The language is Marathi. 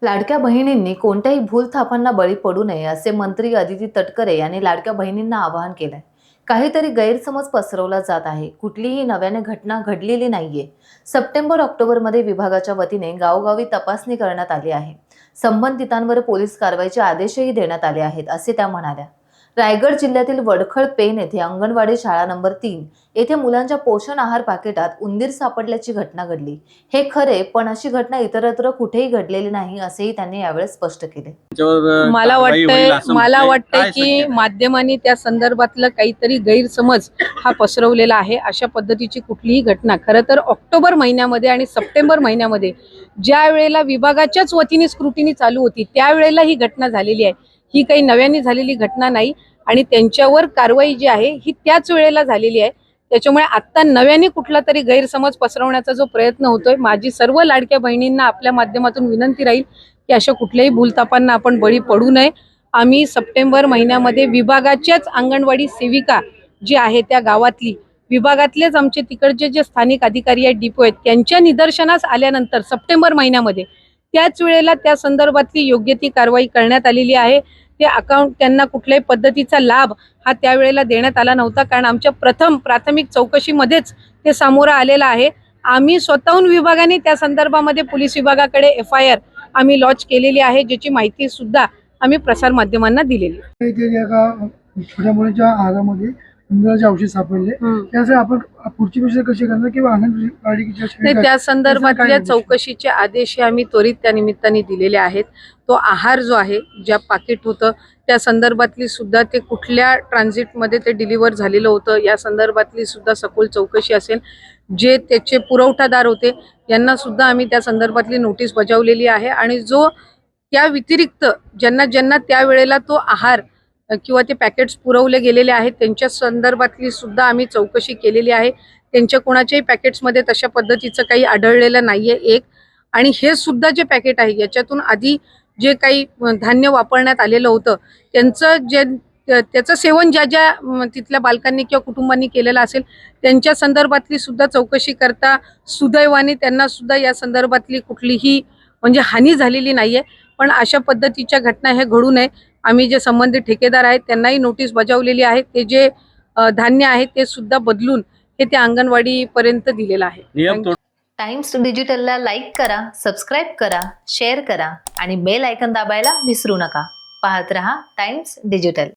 लाडक्या बहिणींनी कोणत्याही भूलथापांना बळी पडू नये असे मंत्री अदिती तटकरे यांनी लाडक्या बहिणींना आवाहन केलंय। काहीतरी गैरसमज पसरवला जात आहे, कुठलीही नव्याने घटना घडलेली नाहीये। सप्टेंबर-ऑक्टोबर मध्ये विभागाच्या वतीने गावोगावी तपासणी करण्यात आली आहे। संबंधितांवर पोलीस कारवाईचे आदेशही देण्यात आले आहेत असे त्या म्हणाल्या। रायगड जिल्ह्यातील वडखळ पेन येथे अंगणवाडी शाळा नंबर 3 येथे मुलांच्या पोषण आहार पाकिटात उंदीर सापडल्याची घटना घडली। हे खरे, पण अशी घटना इतरत्र कुठेही घडलेली नाही असेही त्यांनी यावेळी स्पष्ट केले। मला वाटतंय की माध्यमांनी त्या संदर्भातलं काहीतरी गैरसमज हा पसरवलेला आहे। अशा पद्धतीची कुठलीही घटना खरं तर ऑक्टोबर महिन्यामध्ये आणि सप्टेंबर महिन्यामध्ये ज्या वेळेला विभागाच्याच वतीने स्क्रुटिनी चालू होती त्यावेळेला ही घटना झालेली आहे। ही काही नव्याने झालेली घटना नाही आणि त्यांच्यावर कारवाई जी आहे ही त्याच वेळेला झालेली आहे। त्याच्यामुळे आता नव्याने कुठला तरी गैरसमज पसरवण्याचा जो प्रयत्न होतोय, माझी सर्व लाडक्या बहिणींना आपल्या माध्यमातून विनंती राहील की अशा कुठल्याही भूलथापांना आपण बळी पडू नये। आम्ही सप्टेंबर महिन्यामध्ये विभागाच्याच अंगणवाडी सेविका जी आहे त्या गावातली विभागातलेच आमचे तिकडचे जे स्थानिक अधिकारी आहेत, डिपो आहेत, त्यांच्या निदर्शनास आल्यानंतर सप्टेंबर महिन्यामध्ये त्याच वेळेला त्या संदर्भातली योग्य ती कारवाई करण्यात आलेली आहे। ते अकाउंट त्यांना कुठल्याही पद्धतीचा लाभ हा त्यावेळेला देण्यात आला नव्हता, कारण आमच्या प्राथमिक चौकशीमध्येच ते सामोरं आलेलं आहे। आम्ही स्वतःहून विभागाने त्या संदर्भामध्ये पोलीस विभागाकडे FIR आम्ही लॉन्च केलेली आहे, ज्याची माहिती सुद्धा आम्ही प्रसार माध्यमांना दिलेली आहे। छोट्या मुलांच्या आहारामध्ये उंदराचे औषध सापडले, त्यासाठी आपण पुढची प्रोसेस कशी करणार किंवा अंगणवाडी त्या संदर्भातल्या चौकशीचे आदेश आम्ही त्वरित त्या निमित्ताने दिलेले आहेत। तो आहार जो आहे, ज्या पाकिट होतं त्या संदर्भातली सुद्धा ते कुठल्या ट्रान्झिटमध्ये ते डिलिव्हर झालेलं होतं या संदर्भातली सुद्धा सखोल चौकशी असेल। जे त्याचे पुरवठादार होते यांना सुद्धा आम्ही त्या संदर्भातली नोटीस बजावलेली आहे आणि जो त्या व्यतिरिक्त ज्यांना त्यावेळेला तो आहार किंवा ते पॅकेट्स पुरवले गेलेले आहेत त्यांच्या संदर्भातली सुद्धा आम्ही चौकशी केलेली आहे। त्यांच्या कोणाच्याही पॅकेट्समध्ये तशा पद्धतीचं काही आढळलेलं नाहीये एक। आणि हे सुद्धा जे पॅकेट आहे याच्यातून आधी जे काही धान्य वापरण्यात आलेलं होतं त्याचं सेवन ज्या तिथल्या बालकांनी किंवा कुटुंबांनी केलेलं असेल त्यांच्या संदर्भातली सुद्धा चौकशी करता सुदैवाने त्यांना सुद्धा या संदर्भातली कुठलीही म्हणजे हानी झालेली नाहीये। पण अशा पद्धतीच्या घटना हे घडू नये आम्ही जे संबंधित ठेकेदार आहेत त्यांनाही नोटीस बजावलेली आहे। ते जे धान्य आहे ते सुद्धा बदलून हे त्या अंगणवाडी पर्यंत दिलेलं आहे। टाइम्स डिजिटलला लाईक करा, सबस्क्राइब करा, शेअर करा आणि बेल आयकॉन दाबायला विसरू नका। पाहत रहा टाइम्स डिजिटल।